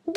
The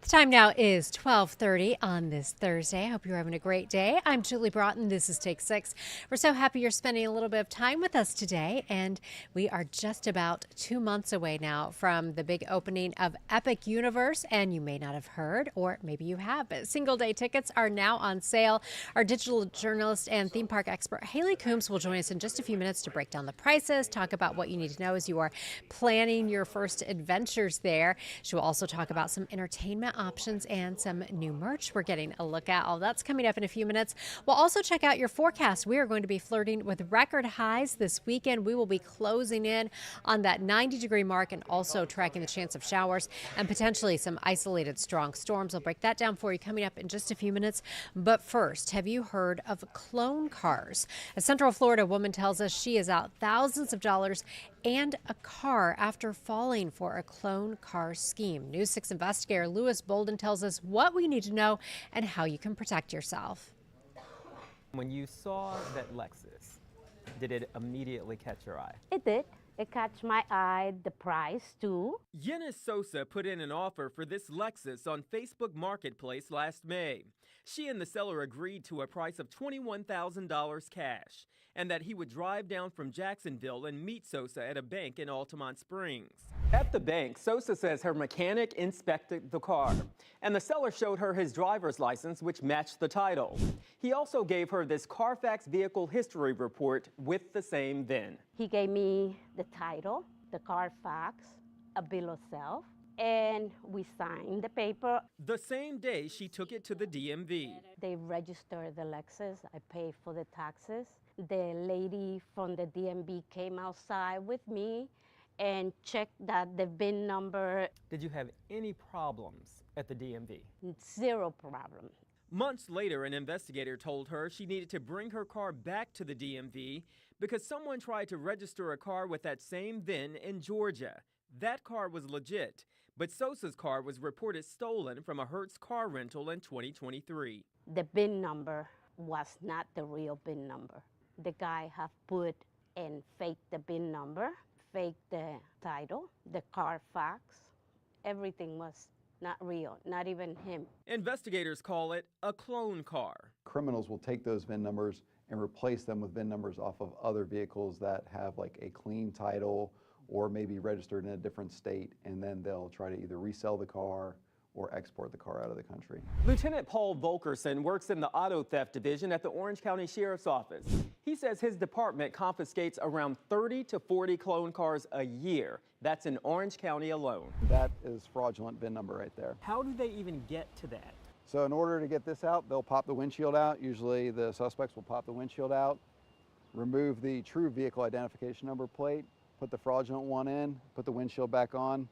time now is 12:30 on this Thursday. I hope you're having a great day. I'm Julie Broughton. This is Take 6. We're so happy you're spending a little bit of time with us today, and we are just about 2 months away now from the big opening of Epic Universe, and you may not have heard, or maybe you have, but single-day tickets are now on sale. Our digital journalist and theme park expert Haley Coombs will join us in just a few minutes to break down the prices, talk about what you need to know as you are planning your first adventures there. She will also talk about some entertainment options and some new merch we're getting a look at. All that's coming up in a few minutes. We'll also check out your forecast. We are going to be flirting with record highs this weekend. We will be closing in on that 90-degree mark and also tracking the chance of showers and potentially some isolated strong storms. I'll break that down for you coming up in just a few minutes. But first, have you heard of clone cars? A Central Florida woman tells us she is out thousands of dollars and a car after falling for a clone car scheme. News 6 investigator Lewis Bolden tells us what we need to know and how you can protect yourself. When you saw that Lexus, did it immediately catch your eye? It did. It caught my eye, the price too. Yenis Sosa put in an offer for this Lexus on Facebook Marketplace last May. She and the seller agreed to a price of $21,000 cash, and that he would drive down from Jacksonville and meet Sosa at a bank in Altamont Springs. At the bank, Sosa says her mechanic inspected the car, and the seller showed her his driver's license, which matched the title. He also gave her this Carfax vehicle history report with the same VIN. He gave me the title, the Carfax, a bill of sale, and we signed the paper. The same day, she took it to the DMV. They registered the Lexus. I paid for the taxes. The lady from the DMV came outside with me and checked that the VIN number. Did you have any problems at the DMV? Zero problem. Months later, an investigator told her she needed to bring her car back to the DMV because someone tried to register a car with that same VIN in Georgia. That car was legit, but Sosa's car was reported stolen from a Hertz car rental in 2023. The VIN number was not the real VIN number. The guy have put and faked the VIN number, faked the title, the Carfax. Everything was not real, not even him. Investigators call it a clone car. Criminals will take those VIN numbers and replace them with VIN numbers off of other vehicles that have like a clean title or maybe registered in a different state, and then they'll try to either resell the car or export the car out of the country. Lieutenant Paul Volkerson works in the auto theft division at the Orange County Sheriff's Office. He says his department confiscates around 30 to 40 clone cars a year. That's in Orange County alone. That is fraudulent VIN number right there. How do they even get to that? So in order to get this out, they'll pop the windshield out. Usually the suspects will pop the windshield out, remove the true vehicle identification number plate, put the fraudulent one in, put the windshield back on,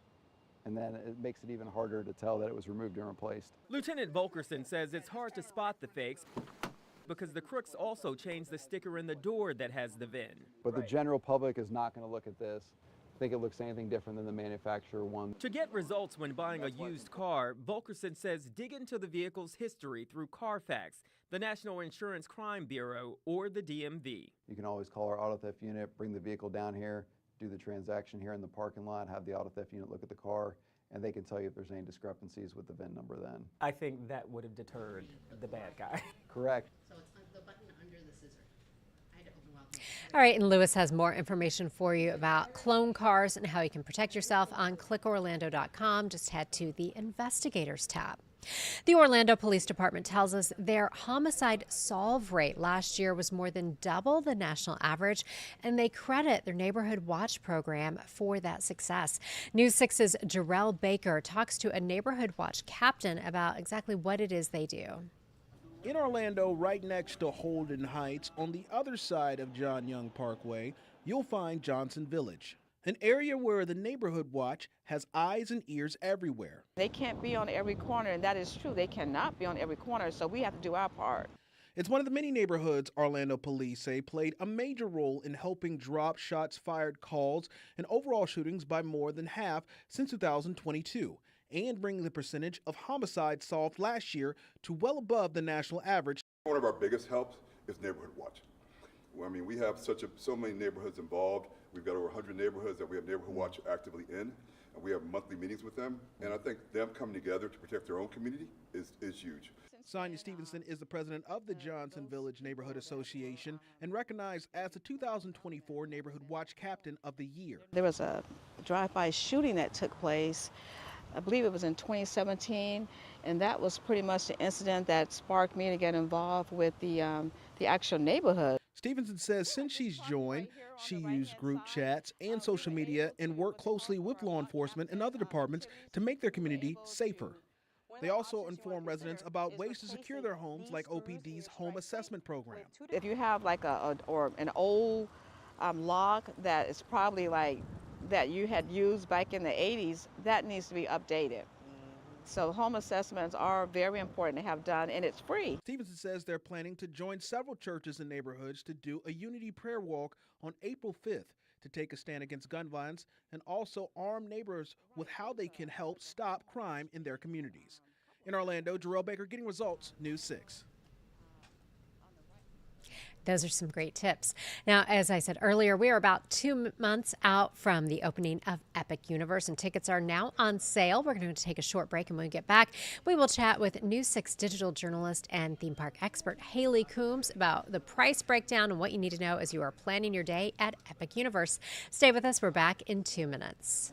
and then it makes it even harder to tell that it was removed and replaced. Lieutenant Volkerson says it's hard to spot the fakes because the crooks also change the sticker in the door that has the VIN. But the general public is not going to look at this, think it looks anything different than the manufacturer one. To get results when buying a used car, Volkerson says dig into the vehicle's history through Carfax, the National Insurance Crime Bureau, or the DMV. You can always call our auto theft unit, bring the vehicle down here, do the transaction here in the parking lot, have the auto theft unit look at the car, and they can tell you if there's any discrepancies with the VIN number then. I think that would have deterred the bad guy. Correct. So it's the button under the scissor. All right, and Lewis has more information for you about clone cars and how you can protect yourself on clickorlando.com. Just head to the Investigators tab. The Orlando Police Department tells us their homicide solve rate last year was more than double the national average, and they credit their Neighborhood Watch program for that success. News 6's Jarrell Baker talks to a Neighborhood Watch captain about exactly what it is they do. In Orlando, right next to Holden Heights, on the other side of John Young Parkway, you'll find Johnson Village, an area where the Neighborhood Watch has eyes and ears everywhere. They can't be on every corner, and that is true. They cannot be on every corner, so we have to do our part. It's one of the many neighborhoods Orlando police say played a major role in helping drop shots fired calls and overall shootings by more than half since 2022. And bring the percentage of homicides solved last year to well above the national average. One of our biggest helps is Neighborhood Watch. I mean, we have so many neighborhoods involved. We've got over 100 neighborhoods that we have Neighborhood Watch actively in, and we have monthly meetings with them. And I think them coming together to protect their own community is huge. Sonia Stevenson is the president of the Johnson Village Neighborhood Association and recognized as the 2024 Neighborhood Watch Captain of the Year. There was a drive-by shooting that took place, I believe it was in 2017, and that was pretty much the incident that sparked me to get involved with the actual neighborhood. Stevenson says since she's joined, she used group chats and social media and worked closely with law enforcement and other departments to make their community safer. They also inform residents about ways to secure their homes, like OPD's home assessment program. If you have like an old log that is probably like that you had used back in the 80s, that needs to be updated. So home assessments are very important to have done, and it's free. Stevenson says they're planning to join several churches and neighborhoods to do a unity prayer walk on April 5th to take a stand against gun violence and also arm neighbors with how they can help stop crime in their communities. In Orlando, Jarrell Baker, Getting Results, News 6. Those are some great tips. Now, as I said earlier, we are about 2 months out from the opening of Epic Universe, and tickets are now on sale. We're going to take a short break, and when we get back, we will chat with News 6 digital journalist and theme park expert Haley Coombs about the price breakdown and what you need to know as you are planning your day at Epic Universe. Stay with us. We're back in 2 minutes.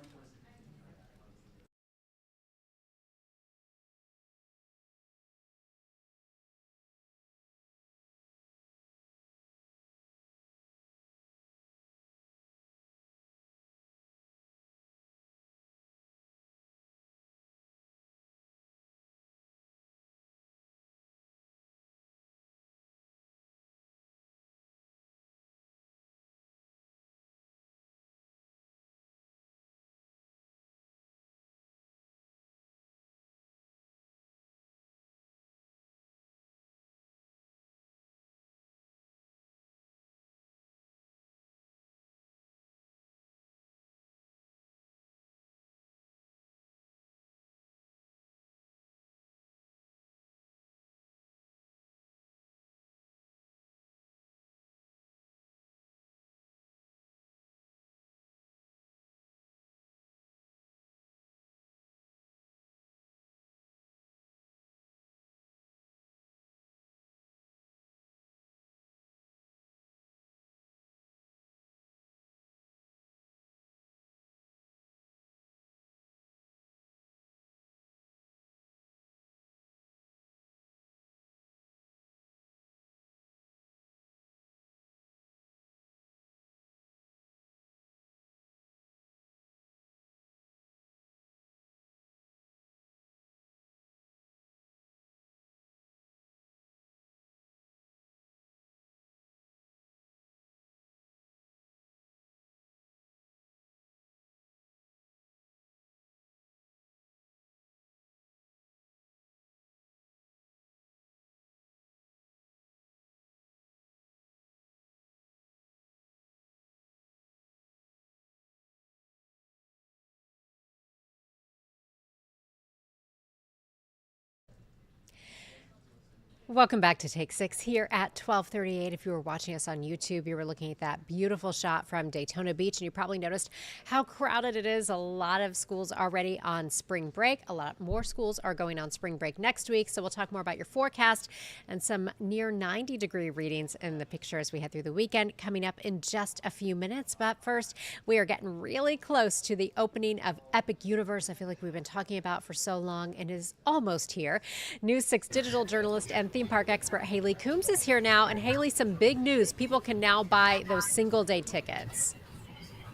Welcome back to Take 6 here at 12:38. If you were watching us on YouTube, you were looking at that beautiful shot from Daytona Beach, and you probably noticed how crowded it is. A lot of schools already on spring break. A lot more schools are going on spring break next week. So we'll talk more about your forecast and some near 90-degree readings in the picture as we head through the weekend coming up in just a few minutes. But first, we are getting really close to the opening of Epic Universe. I feel like we've been talking about for so long, and it is almost here. News 6 digital journalist and theme park expert Haley Coombs is here now. And Haley, some big news. People can now buy those single-day tickets.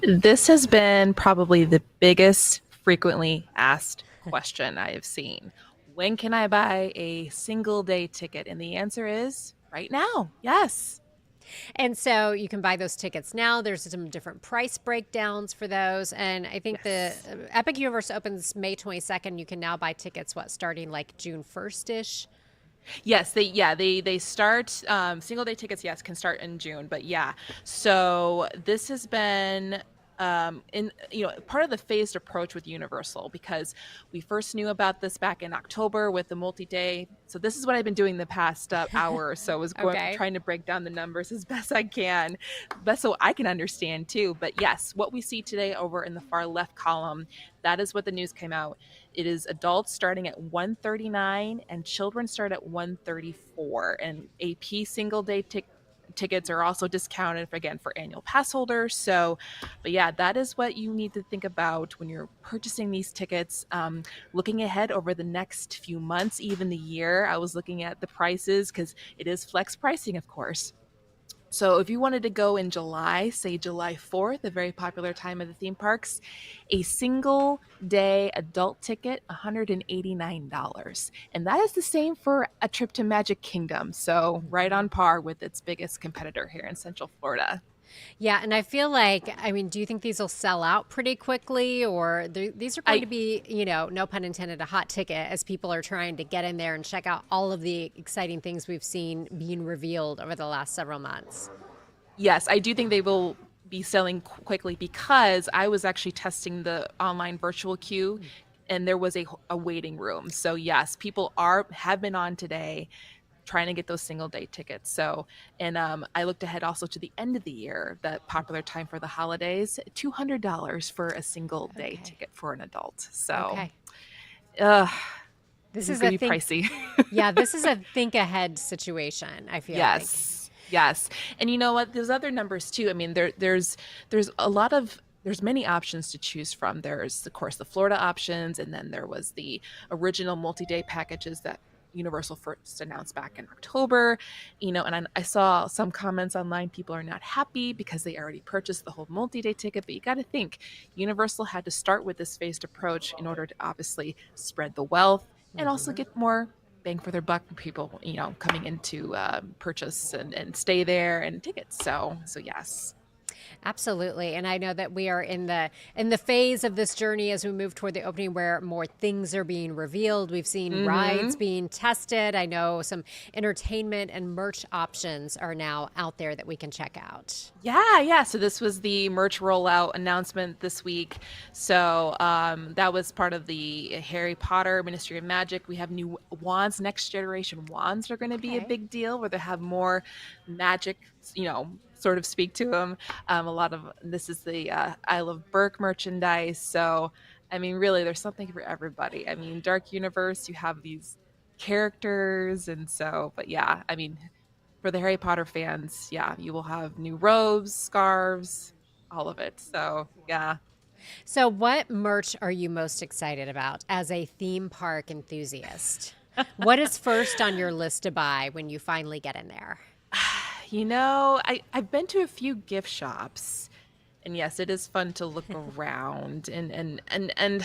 This has been probably the biggest frequently asked question I have seen. When can I buy a single-day ticket? And the answer is right now. Yes. And so you can buy those tickets now. There's some different price breakdowns for those. And I think the Epic Universe opens May 22nd. You can now buy tickets, starting like June 1st-ish? Yes, they start single day tickets. Yes, can start in June, but yeah. So this has been in part of the phased approach with Universal, because we first knew about this back in October with the multi-day. So this is what I've been doing the past hour or so, is Okay. trying to break down the numbers as best I can, best so I can understand too. But yes, what we see today over in the far left column, that is what the news came out. It is adults starting at 139 and children start at 134, and AP single day tickets are also discounted for annual pass holders. So, but yeah, that is what you need to think about when you're purchasing these tickets. Looking ahead over the next few months, even the year, I was looking at the prices because it is flex pricing, of course. So if you wanted to go in July, say July 4th, a very popular time of the theme parks, a single day adult ticket, $189. And that is the same for a trip to Magic Kingdom. So right on par with its biggest competitor here in Central Florida. Yeah, and I feel like, I mean, do you think these will sell out pretty quickly, or these are going I to be, no pun intended, a hot ticket as people are trying to get in there and check out all of the exciting things we've seen being revealed over the last several months? Yes, I do think they will be selling quickly, because I was actually testing the online virtual queue and there was a waiting room. So yes, people have been on today trying to get those single day tickets. So, and I looked ahead also to the end of the year, that popular time for the holidays, $200 for a single day Okay. ticket for an adult. So, Okay. uh, This this is is a going to be think, pricey. yeah, this is a think ahead situation, I feel like. Yes. Yes. And you know what? There's other numbers too. I mean, there's a lot of there's many options to choose from. There's of course the Florida options, and then there was the original multi-day packages that Universal first announced back in October. And I saw some comments online. People are not happy because they already purchased the whole multi-day ticket. But you got to think, Universal had to start with this phased approach in order to obviously spread the wealth and also get more bang for their buck for people, coming into purchase and stay there and tickets. So yes. Absolutely. And I know that we are in the phase of this journey as we move toward the opening where more things are being revealed. We've seen rides being tested. I know some entertainment and merch options are now out there that we can check out. Yeah. So this was the merch rollout announcement this week. So that was part of the Harry Potter Ministry of Magic. We have new wands, next generation wands are going to be a Okay. big deal, where they have more magic, sort of speak to them. A lot of this is the Isle of Burke merchandise. So, I mean, really, there's something for everybody. I mean, Dark Universe, you have these characters. And so, but yeah, I mean, for the Harry Potter fans, yeah, you will have new robes, scarves, all of it. So, yeah. So, what merch are you most excited about as a theme park enthusiast? What is first on your list to buy when you finally get in there? I've been to a few gift shops, and yes, it is fun to look around and it's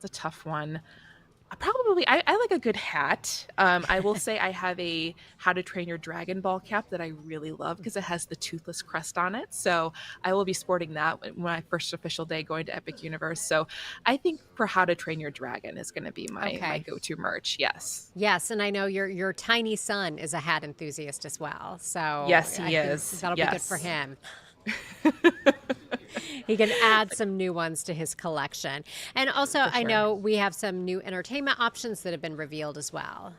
a tough one. I like a good hat. I will say I have a How to Train Your Dragon ball cap that I really love because it has the toothless crest on it. So I will be sporting that when my first official day going to Epic Universe. So I think for How to Train Your Dragon is going to be my Okay. go-to merch. Yes. Yes, and I know your tiny son is a hat enthusiast as well. So Yes, I he think is. that'll be good for Yes. him. He can add some new ones to his collection. And also, For I sure. know we have some new entertainment options that have been revealed as well.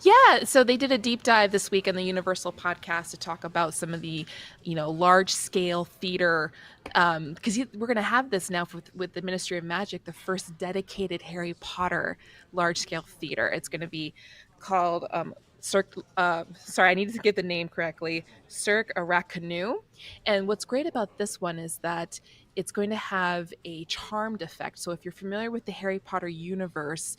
Yeah, so they did a deep dive this week on the Universal podcast to talk about some of the, large scale theater, because we're going to have this now with the Ministry of Magic, the first dedicated Harry Potter large scale theater. It's going to be called Cirque. Sorry, I needed to get the name correctly. Cirque Arachnue. And what's great about this one is that it's going to have a charmed effect. So if you're familiar with the Harry Potter universe,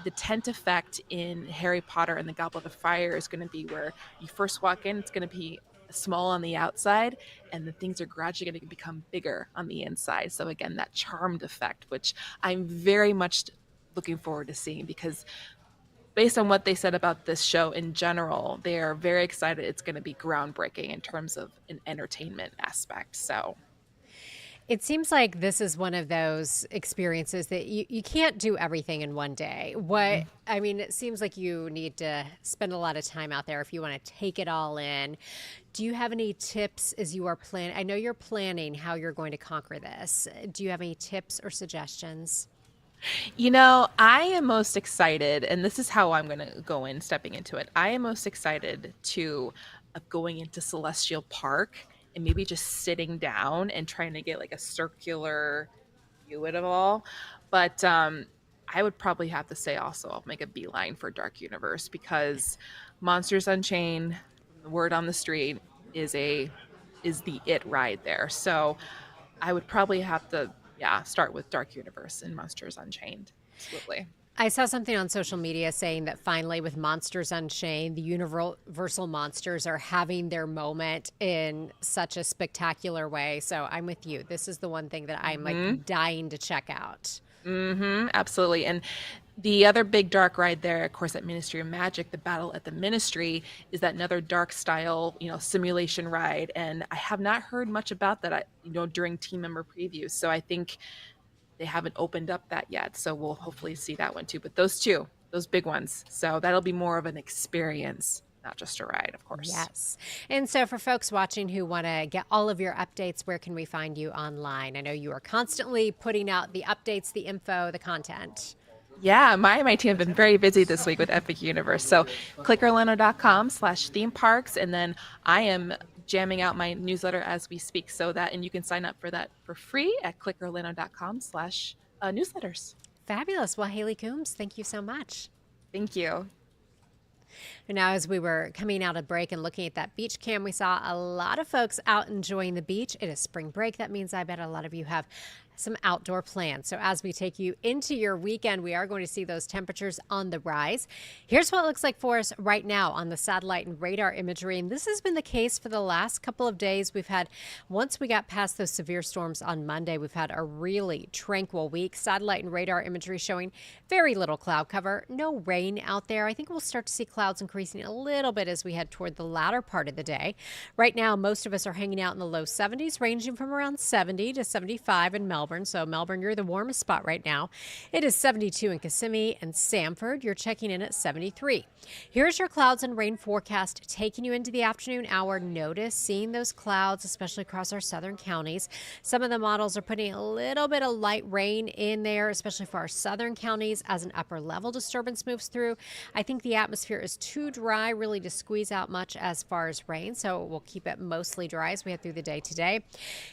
the tent effect in Harry Potter and the Goblet of Fire is going to be where you first walk in, it's going to be small on the outside, and the things are gradually going to become bigger on the inside. So again, that charmed effect, which I'm very much looking forward to seeing, because based on what they said about this show in general, they are very excited it's going to be groundbreaking in terms of an entertainment aspect. So It seems like this is one of those experiences that you can't do everything in one day. I mean, it seems like you need to spend a lot of time out there if you want to take it all in. Do you have any tips as you are planning? I know you're planning how you're going to conquer this. Do you have any tips or suggestions? I am most excited, and this is how I'm going to go in stepping into it. I am most excited to of going into Celestial Park and maybe just sitting down and trying to get like a circular view of it all. But I would probably have to say also I'll make a beeline for Dark Universe because Monsters Unchained, the word on the street, is the it ride there. So I would probably have to, yeah, start with Dark Universe and Monsters Unchained. Absolutely. I saw something on social media saying that finally, with Monsters Unchained, the Universal monsters are having their moment in such a spectacular way. So I'm with you. This is the one thing that I'm like dying to check out. Absolutely. And the other big dark ride there, of course, at Ministry of Magic, the Battle at the Ministry, is that another dark style, simulation ride. And I have not heard much about that, during team member previews. So I think they haven't opened up that yet. So we'll hopefully see that one too. But those big ones. So that'll be more of an experience, not just a ride, of course. Yes. And so for folks watching who want to get all of your updates, where can we find you online? I know you are constantly putting out the updates, the info, the content. Yeah, my team have been very busy this week with Epic Universe. So clickorlando.com/theme parks. And then I am jamming out my newsletter as we speak and you can sign up for that for free at clickorlando.com/newsletters. Fabulous. Well, Haley Coombs, thank you so much. Thank you. And now, as we were coming out of break and looking at that beach cam, we saw a lot of folks out enjoying the beach. It is spring break. That means I bet a lot of you have some outdoor plans. So as we take you into your weekend, we are going to see those temperatures on the rise. Here's what it looks like for us right now on the satellite and radar imagery. And this has been the case for the last couple of days. Once we got past those severe storms on Monday, we've had a really tranquil week. Satellite and radar imagery showing very little cloud cover, no rain out there. I think we'll start to see clouds increasing a little bit as we head toward the latter part of the day. Right now, most of us are hanging out in the low 70s, ranging from around 70 to 75 in Melbourne. So Melbourne, you're the warmest spot right now. It is 72 in Kissimmee and Samford. You're checking in at 73. Here's your clouds and rain forecast taking you into the afternoon hour. Notice seeing those clouds, especially across our southern counties. Some of the models are putting a little bit of light rain in there, especially for our southern counties as an upper level disturbance moves through. I think the atmosphere is too dry really to squeeze out much as far as rain, so we'll keep it mostly dry as we head through the day today.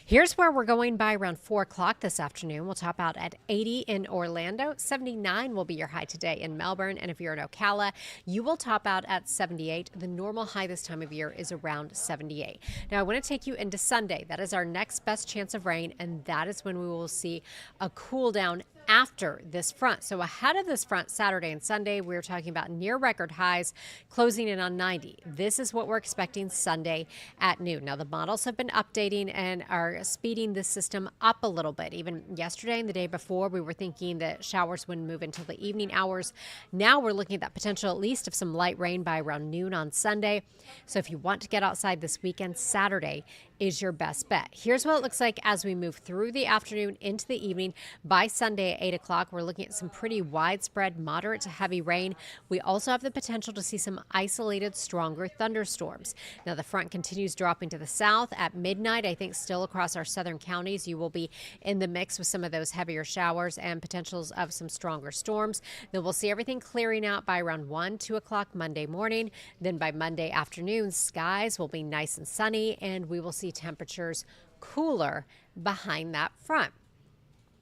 Here's where we're going by around 4 o'clock this afternoon. We'll top out at 80 in Orlando. 79 will be your high today in Melbourne. And if you're in Ocala, you will top out at 78. The normal high this time of year is around 78. Now, I want to take you into Sunday. That is our next best chance of rain, and that is when we will see a cool down after this front. So ahead of this front, Saturday and Sunday, we're talking about near record highs, closing in on 90. This is what we're expecting Sunday at noon. Now, the models have been updating and are speeding this system up a little bit. Even yesterday and the day before, we were thinking that showers wouldn't move until the evening hours. Now we're looking at that potential at least of some light rain by around noon on Sunday. So if you want to get outside this weekend, Saturday is your best bet. Here's what it looks like as we move through the afternoon into the evening. By Sunday at 8 o'clock, we're looking at some pretty widespread moderate to heavy rain. We also have the potential to see some isolated stronger thunderstorms. Now, the front continues dropping to the south at midnight. I think still across our southern counties, you will be in the mix with some of those heavier showers and potentials of some stronger storms. Then we'll see everything clearing out by around 1, 2 o'clock Monday morning. Then by Monday afternoon, skies will be nice and sunny, and we will see temperatures cooler behind that front.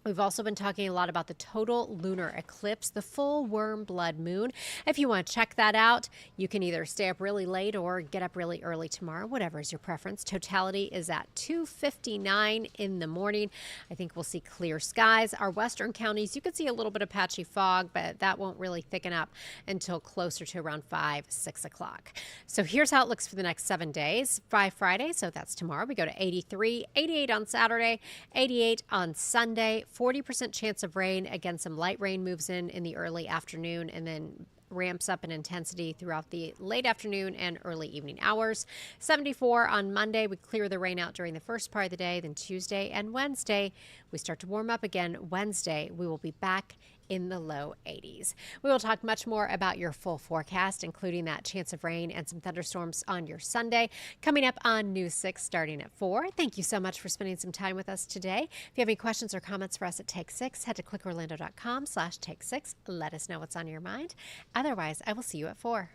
We've also been talking a lot about the total lunar eclipse, the full worm blood moon. If you want to check that out, you can either stay up really late or get up really early tomorrow, whatever is your preference. Totality is at 2:59 in the morning. I think we'll see clear skies. Our western counties, you could see a little bit of patchy fog, but that won't really thicken up until closer to around 5, 6 o'clock. So here's how it looks for the next 7 days. By Friday, so that's tomorrow, we go to 83, 88 on Saturday, 88 on Sunday, 40% chance of rain. Again, some light rain moves in the early afternoon, and then ramps up in intensity throughout the late afternoon and early evening hours. 74 on Monday. We clear the rain out during the first part of the day. Then Tuesday and Wednesday, we start to warm up again. Wednesday, we will be back in the low 80s. We will talk much more about your full forecast, including that chance of rain and some thunderstorms on your Sunday, coming up on News 6 starting at 4. Thank you so much for spending some time with us today. If you have any questions or comments for us at Take 6, head to clickorlando.com/Take 6. Let us know what's on your mind. Otherwise, I will see you at 4.